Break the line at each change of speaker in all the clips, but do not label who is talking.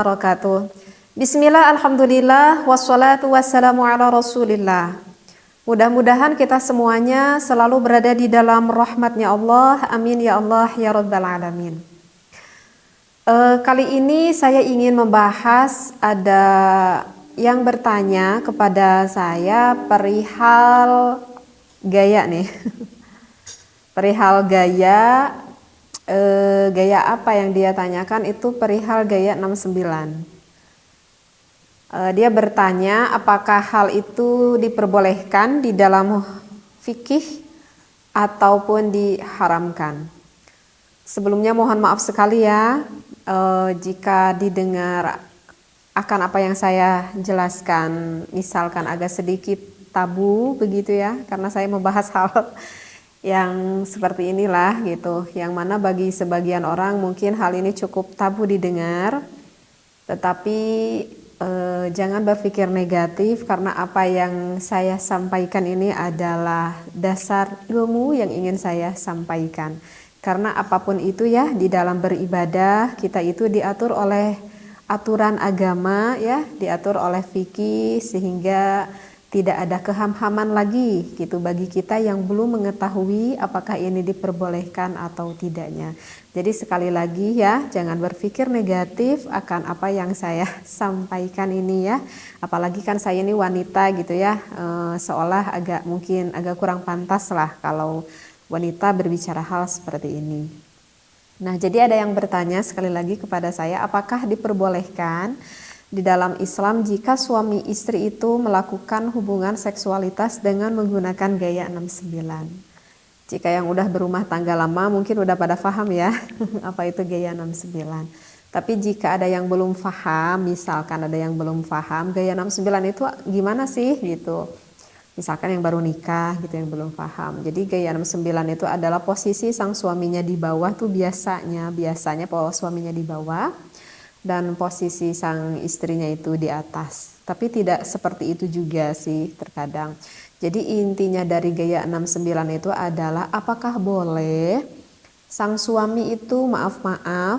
Wabarakatuh. Bismillah, alhamdulillah, wassalatu wassalamu ala rasulillah. Mudah-mudahan kita semuanya selalu berada di dalam rahmatnya Allah. Amin ya Allah ya rabbal alamin. Kali ini saya ingin membahas, ada yang bertanya kepada saya perihal gaya nih. Perihal gaya, gaya apa yang dia tanyakan itu perihal gaya 69. Dia bertanya apakah hal itu diperbolehkan di dalam fikih ataupun diharamkan. Sebelumnya mohon maaf sekali ya jika didengar akan apa yang saya jelaskan misalkan agak sedikit tabu begitu ya, karena saya membahas hal yang seperti inilah gitu, yang mana bagi sebagian orang mungkin hal ini cukup tabu didengar, tetapi jangan berpikir negatif karena apa yang saya sampaikan ini adalah dasar ilmu yang ingin saya sampaikan. Karena apapun itu ya, di dalam beribadah kita itu diatur oleh aturan agama ya, diatur oleh fikih, sehingga tidak ada kehamhaman lagi gitu bagi kita yang belum mengetahui apakah ini diperbolehkan atau tidaknya. Jadi sekali lagi ya, jangan berpikir negatif akan apa yang saya sampaikan ini ya. Apalagi kan saya ini wanita gitu ya, seolah mungkin agak kurang pantas lah kalau wanita berbicara hal seperti ini. Nah, jadi ada yang bertanya sekali lagi kepada saya, apakah diperbolehkan di dalam Islam jika suami istri itu melakukan hubungan seksualitas dengan menggunakan gaya 69. Jika yang udah berumah tangga lama mungkin udah pada paham ya apa itu gaya 69. Tapi jika ada yang belum paham, misalkan ada yang belum paham gaya 69 itu gimana sih gitu. Misalkan yang baru nikah gitu yang belum paham. Jadi gaya 69 itu adalah posisi sang suaminya di bawah tuh biasanya suaminya di bawah dan posisi sang istrinya itu di atas. Tapi tidak seperti itu juga sih terkadang. Jadi intinya dari gaya 69 itu adalah apakah boleh sang suami itu maaf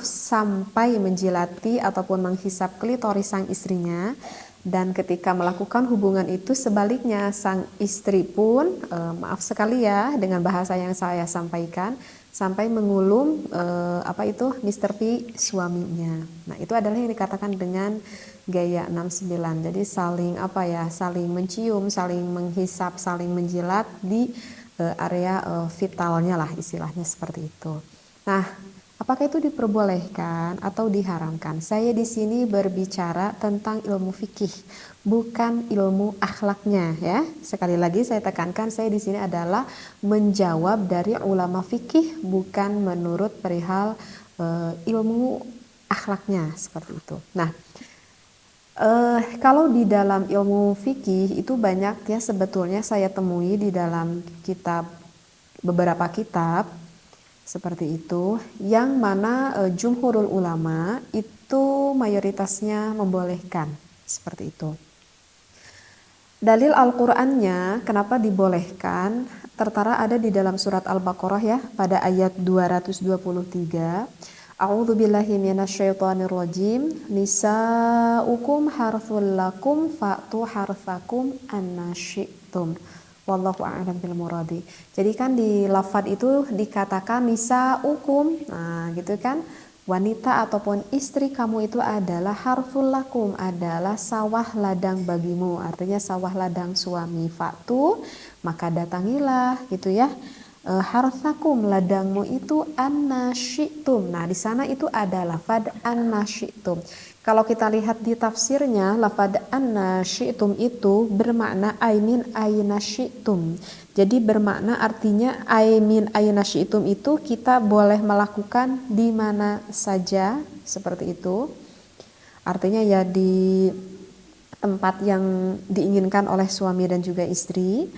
sampai menjilati ataupun menghisap klitoris sang istrinya, dan ketika melakukan hubungan itu sebaliknya sang istri pun maaf sekali ya dengan bahasa yang saya sampaikan, sampai mengulum Mr. P suaminya. Nah, itu adalah yang dikatakan dengan gaya 69. Jadi saling mencium, saling menghisap, saling menjilat di area vitalnya lah istilahnya seperti itu. Nah, apakah itu diperbolehkan atau diharamkan? Saya di sini berbicara tentang ilmu fikih, bukan ilmu akhlaknya ya. Sekali lagi saya tekankan, saya di sini adalah menjawab dari ulama fikih, bukan menurut perihal ilmu akhlaknya seperti itu. Nah, kalau di dalam ilmu fikih itu banyak ya sebetulnya saya temui di dalam beberapa kitab seperti itu, yang mana jumhurul ulama itu mayoritasnya membolehkan seperti itu. Dalil Al-Qur'annya kenapa dibolehkan tertera ada di dalam surat Al-Baqarah ya, pada ayat 223. A'udzu billahi minasyaitonir rajim. Nisa'ukum harthul lakum fa'tu harthakum anna syi'tum. Wallahu a'lam bil muradi. Jadi kan di lafaz itu dikatakan nisa'ukum. Nah, gitu kan? Wanita ataupun istri kamu itu adalah harful lakum, adalah sawah ladang bagimu. Artinya sawah ladang suami. Fa'tu, maka datangilah gitu ya. Harthakum, ladangmu itu anna syi'tum. Nah, di sana itu ada lafaz anna syi'tum. Kalau kita lihat di tafsirnya, lafaz anna syi'tum itu bermakna aimin aina syi'tum. Jadi bermakna artinya aimin aina syi'tum itu kita boleh melakukan di mana saja seperti itu. Artinya ya di tempat yang diinginkan oleh suami dan juga istri.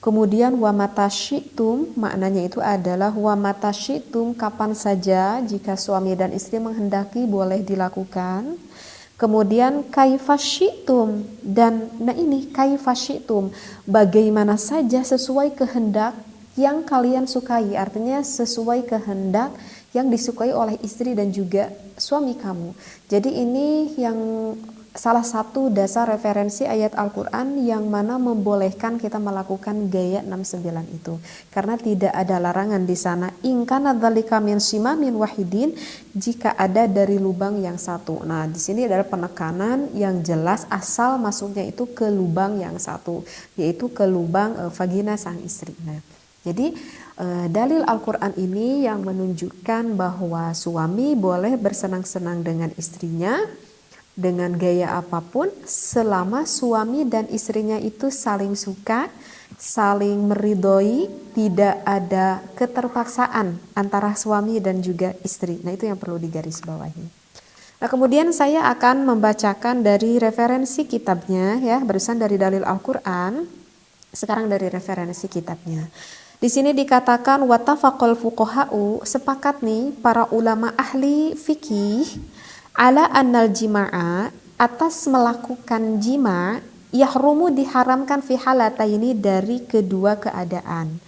Kemudian wa mata syi'tum, maknanya itu adalah wa mata syi'tum, kapan saja jika suami dan istri menghendaki boleh dilakukan. Kemudian kaifa syi'tum, dan nah ini kaifa syi'tum, bagaimana saja sesuai kehendak yang kalian sukai, artinya sesuai kehendak yang disukai oleh istri dan juga suami kamu. Jadi ini yang salah satu dasar referensi ayat Al-Quran yang mana membolehkan kita melakukan gaya 69 itu. Karena tidak ada larangan di sana. In kana dzalika min simamin wahidin, jika ada dari lubang yang satu. Nah, di sini ada penekanan yang jelas asal masuknya itu ke lubang yang satu, yaitu ke lubang vagina sang istri. Nah, jadi dalil Al-Quran ini yang menunjukkan bahwa suami boleh bersenang-senang dengan istrinya dengan gaya apapun selama suami dan istrinya itu saling suka, saling meridhoi, tidak ada keterpaksaan antara suami dan juga istri. Nah, itu yang perlu digarisbawahi. Nah, kemudian saya akan membacakan dari referensi kitabnya ya, barusan dari dalil Al-Quran, sekarang dari referensi kitabnya. Di sini dikatakan wattafaqal fuqaha'u, sepakat nih para ulama ahli fikih ala annal jima'a, atas melakukan jima, yahrumu diharamkan fi halataini, dari kedua keadaan.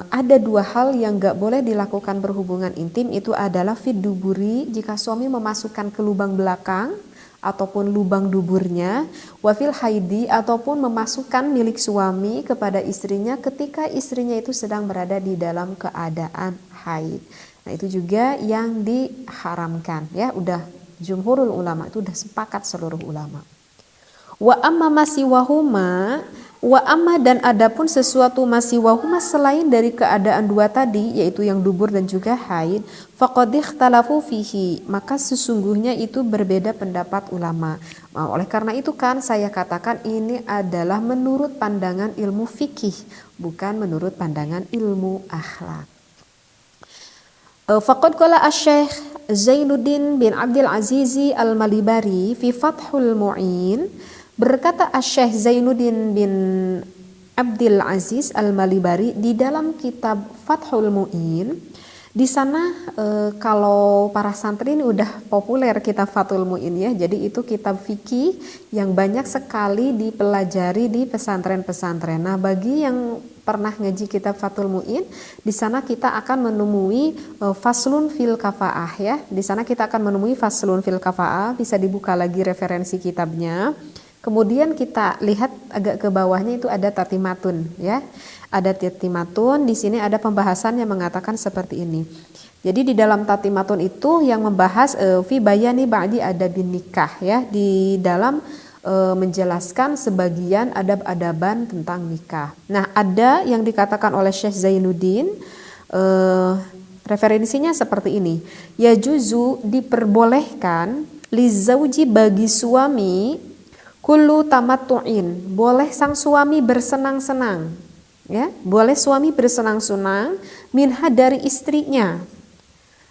Ada dua hal yang gak boleh dilakukan berhubungan intim, itu adalah fid duburi, jika suami memasukkan ke lubang belakang ataupun lubang duburnya, wafil haidi, ataupun memasukkan milik suami kepada istrinya ketika istrinya itu sedang berada di dalam keadaan haid. Nah, itu juga yang diharamkan ya, udah jumhurul ulama itu udah sepakat seluruh ulama. Wa amma masiwahuma, wa amma dan adapun sesuatu masiwahuma selain dari keadaan dua tadi, yaitu yang dubur dan juga haid, faqad ikhtalafu fihi, maka sesungguhnya itu berbeda pendapat ulama. Oleh karena itu kan saya katakan ini adalah menurut pandangan ilmu fikih, bukan menurut pandangan ilmu akhlak. Faqad qala asy-Syaikh Zainuddin bin Abdul Aziz Al-Malibari fi Fathul Mu'in, berkata asy-Syaikh Zainuddin bin Abdul Aziz Al-Malibari di dalam kitab Fathul Mu'in. Di sana kalau para santri ini udah populer kitab Fathul Mu'in ya. Jadi itu kitab fikih yang banyak sekali dipelajari di pesantren-pesantren. Nah, bagi yang pernah ngaji kitab Fathul Mu'in, di sana kita akan menemui faslun fil kafaah ya. Di sana kita akan menemui faslun fil kafaah, bisa dibuka lagi referensi kitabnya. Kemudian kita lihat agak ke bawahnya itu ada tatimatun ya. Ada tatimatun, di sini ada pembahasan yang mengatakan seperti ini. Jadi di dalam tatimatun itu yang membahas fi bayani ba'di adabin nikah ya, di dalam menjelaskan sebagian adab-adaban tentang nikah. Nah, ada yang dikatakan oleh Syekh Zainuddin, referensinya seperti ini. Ya juzu, diperbolehkan li zauji, bagi suami, kullu tamattu'in, boleh sang suami bersenang-senang ya, boleh suami bersenang-senang minha, dari istrinya,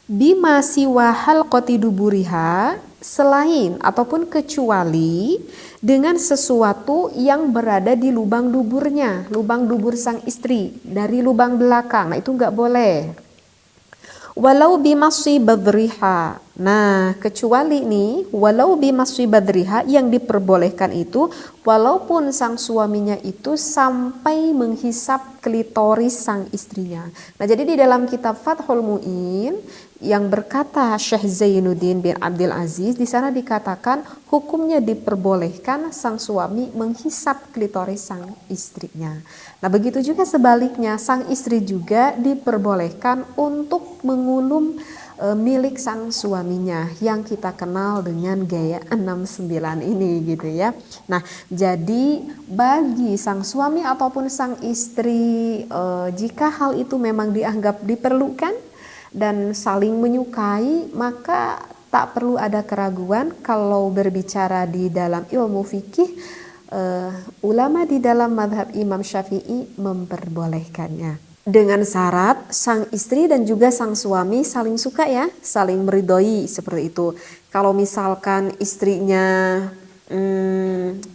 bima siwa halqati duburiha, selain ataupun kecuali dengan sesuatu yang berada di lubang duburnya, lubang dubur sang istri, dari lubang belakang. Nah, itu enggak boleh. Walau bimasyi badriha. Nah, kecuali nih walau bimasyi badriha, yang diperbolehkan itu walaupun sang suaminya itu sampai menghisap klitoris sang istrinya. Nah, jadi di dalam kitab Fathul Mu'in yang berkata Syekh Zainuddin bin Abdul Aziz, di sana dikatakan hukumnya diperbolehkan sang suami menghisap klitoris sang istrinya. Nah, begitu juga sebaliknya, sang istri juga diperbolehkan untuk mengulum milik sang suaminya yang kita kenal dengan gaya 69 ini gitu ya. Nah, jadi bagi sang suami ataupun sang istri, jika hal itu memang dianggap diperlukan dan saling menyukai, maka tak perlu ada keraguan kalau berbicara di dalam ilmu fikih, ulama di dalam mazhab Imam Syafi'i memperbolehkannya. Dengan syarat sang istri dan juga sang suami saling suka ya, saling meridhoi seperti itu. Kalau misalkan istrinya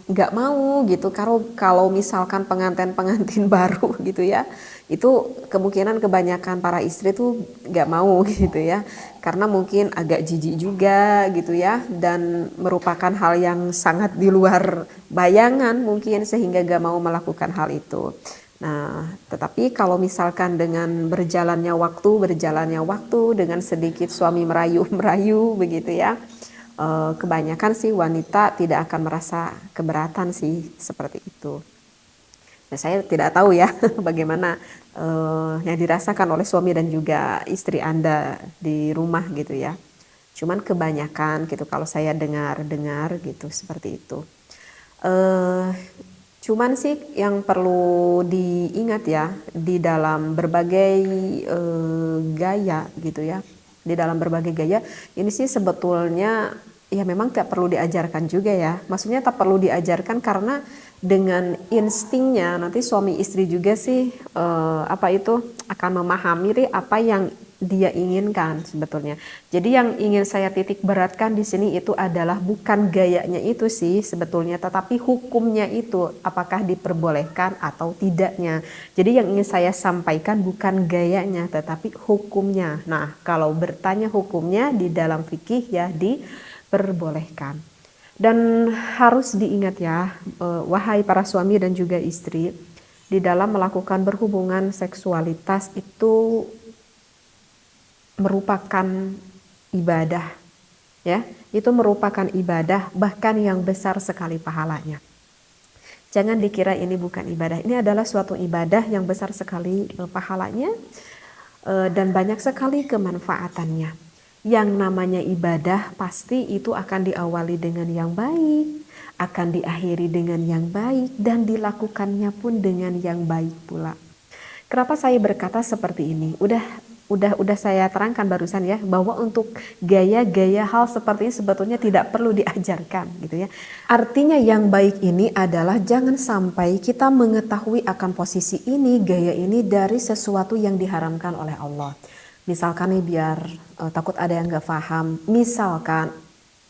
nggak mau gitu, kalau misalkan pengantin baru gitu ya, itu kemungkinan kebanyakan para istri tuh nggak mau gitu ya, karena mungkin agak jijik juga gitu ya, dan merupakan hal yang sangat di luar bayangan mungkin, sehingga nggak mau melakukan hal itu. Nah, tetapi kalau misalkan dengan berjalannya waktu dengan sedikit suami merayu-merayu begitu ya, kebanyakan sih wanita tidak akan merasa keberatan sih seperti itu. Nah, saya tidak tahu ya bagaimana yang dirasakan oleh suami dan juga istri Anda di rumah gitu ya. Cuman kebanyakan gitu kalau saya dengar-dengar gitu seperti itu. Eh, Cuman sih yang perlu diingat ya di dalam berbagai gaya gitu ya. Di dalam berbagai gaya ini sih sebetulnya ya memang tak perlu diajarkan juga ya. Maksudnya tak perlu diajarkan karena dengan instingnya nanti suami istri juga sih apa itu akan memahami apa yang dia inginkan sebetulnya. Jadi yang ingin saya titik beratkan di sini itu adalah bukan gayanya itu sih sebetulnya, tetapi hukumnya itu apakah diperbolehkan atau tidaknya. Jadi yang ingin saya sampaikan bukan gayanya tetapi hukumnya. Nah, kalau bertanya hukumnya di dalam fikih ya diperbolehkan. Dan harus diingat ya, wahai para suami dan juga istri, di dalam melakukan berhubungan seksualitas itu merupakan ibadah ya, itu merupakan ibadah bahkan yang besar sekali pahalanya. Jangan dikira ini bukan ibadah, ini adalah suatu ibadah yang besar sekali pahalanya dan banyak sekali kemanfaatannya. Yang namanya ibadah pasti itu akan diawali dengan yang baik, akan diakhiri dengan yang baik dan dilakukannya pun dengan yang baik pula. Kenapa saya berkata seperti ini? Udah saya terangkan barusan ya, bahwa untuk gaya-gaya hal seperti ini sebetulnya tidak perlu diajarkan gitu ya. Artinya yang baik ini adalah jangan sampai kita mengetahui akan posisi ini, gaya ini dari sesuatu yang diharamkan oleh Allah. Misalkan nih biar takut ada yang gak paham, misalkan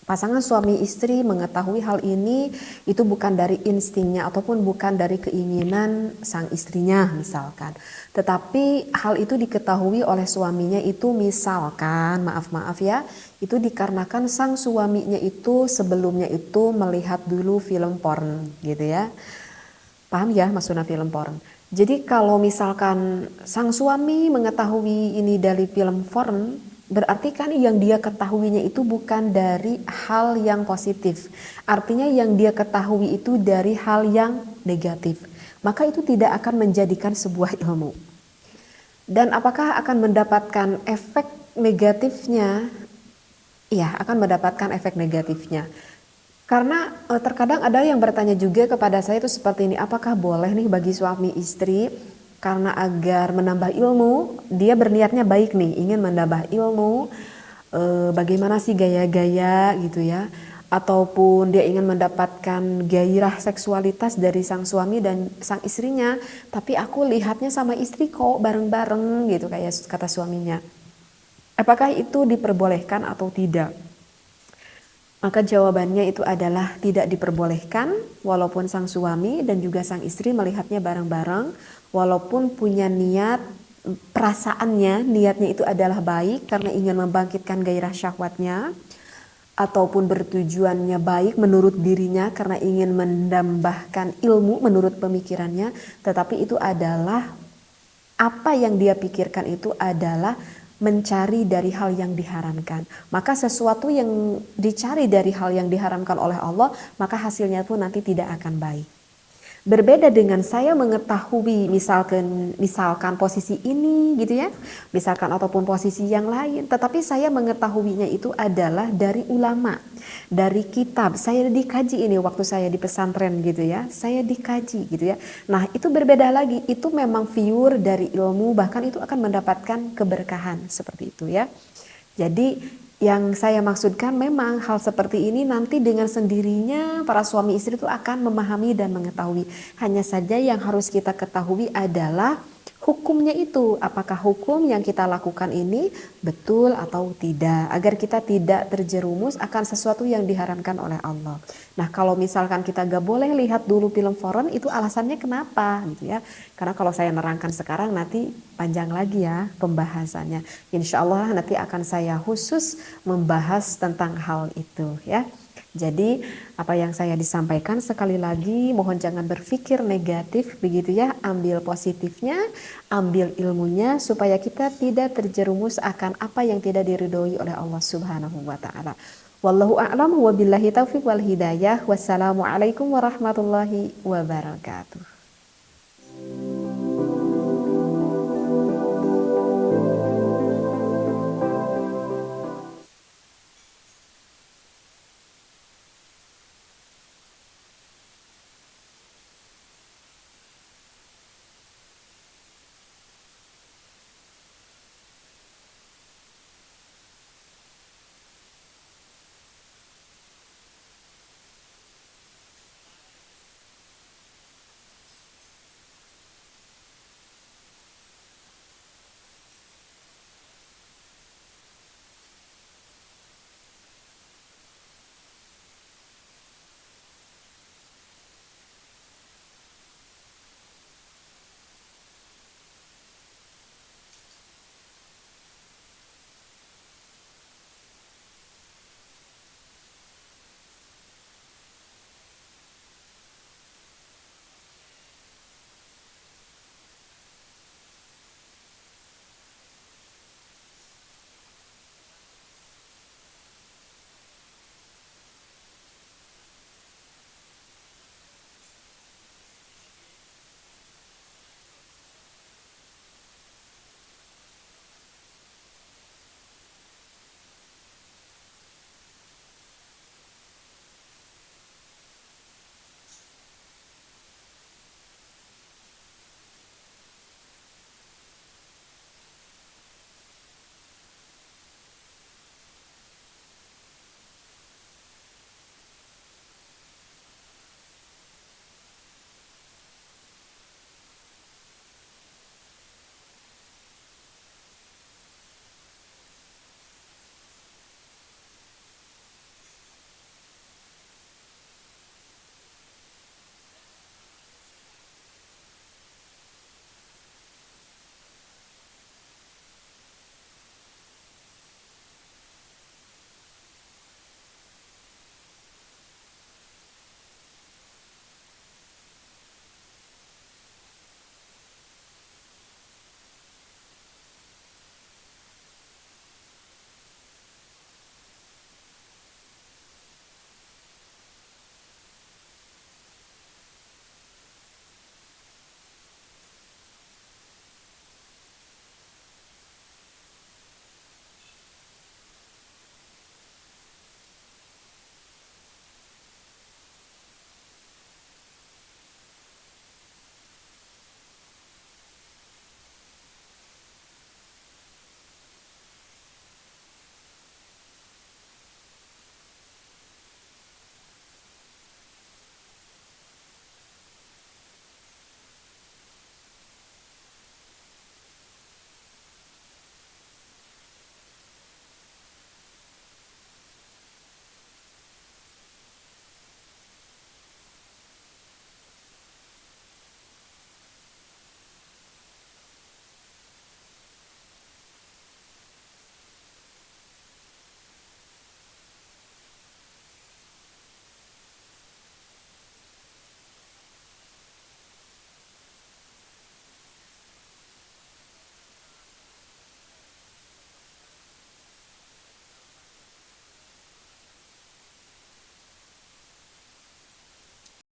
pasangan suami istri mengetahui hal ini itu bukan dari instingnya ataupun bukan dari keinginan sang istrinya misalkan. Tetapi hal itu diketahui oleh suaminya itu misalkan, maaf ya, itu dikarenakan sang suaminya itu sebelumnya itu melihat dulu film porn gitu ya. Paham ya maksudnya film porn? Jadi kalau misalkan sang suami mengetahui ini dari film porn, berarti kan yang dia ketahuinya itu bukan dari hal yang positif. Artinya yang dia ketahui itu dari hal yang negatif. Maka itu tidak akan menjadikan sebuah ilmu. Dan apakah akan mendapatkan efek negatifnya? Iya, akan mendapatkan efek negatifnya. Karena terkadang ada yang bertanya juga kepada saya itu seperti ini, apakah boleh nih bagi suami istri karena agar menambah ilmu, dia berniatnya baik nih, ingin menambah ilmu, bagaimana sih gaya-gaya gitu ya, ataupun dia ingin mendapatkan gairah seksualitas dari sang suami dan sang istrinya, tapi aku lihatnya sama istri kok bareng-bareng gitu kayak kata suaminya. Apakah itu diperbolehkan atau tidak? Maka jawabannya itu adalah tidak diperbolehkan walaupun sang suami dan juga sang istri melihatnya bareng-bareng, walaupun punya niat, perasaannya niatnya itu adalah baik karena ingin membangkitkan gairah syahwatnya, ataupun bertujuannya baik menurut dirinya karena ingin menambahkan ilmu menurut pemikirannya, tetapi itu adalah apa yang dia pikirkan itu adalah mencari dari hal yang diharamkan. Maka sesuatu yang dicari dari hal yang diharamkan oleh Allah, maka hasilnya pun nanti tidak akan baik. Berbeda dengan saya mengetahui misalkan posisi ini gitu ya, misalkan ataupun posisi yang lain, tetapi saya mengetahuinya itu adalah dari ulama, dari kitab. Saya dikaji ini waktu saya di pesantren gitu ya, saya dikaji gitu ya. Nah itu berbeda lagi, itu memang pure dari ilmu, bahkan itu akan mendapatkan keberkahan seperti itu ya. Jadi yang saya maksudkan memang hal seperti ini nanti dengan sendirinya para suami istri itu akan memahami dan mengetahui. Hanya saja yang harus kita ketahui adalah hukumnya itu. Apakah hukum yang kita lakukan ini betul atau tidak. Agar kita tidak terjerumus akan sesuatu yang diharamkan oleh Allah. Nah kalau misalkan kita gak boleh lihat dulu film foreign itu alasannya kenapa gitu ya. Karena kalau saya nerangkan sekarang nanti panjang lagi ya pembahasannya. Insya Allah nanti akan saya khusus membahas tentang hal itu ya. Jadi apa yang saya disampaikan sekali lagi mohon jangan berpikir negatif begitu ya, ambil positifnya, ambil ilmunya supaya kita tidak terjerumus akan apa yang tidak diridhoi oleh Allah Subhanahu wa taala. Wallahu a'lam wa billahi taufiq wal hidayah. Wassalamualaikum warahmatullahi wabarakatuh.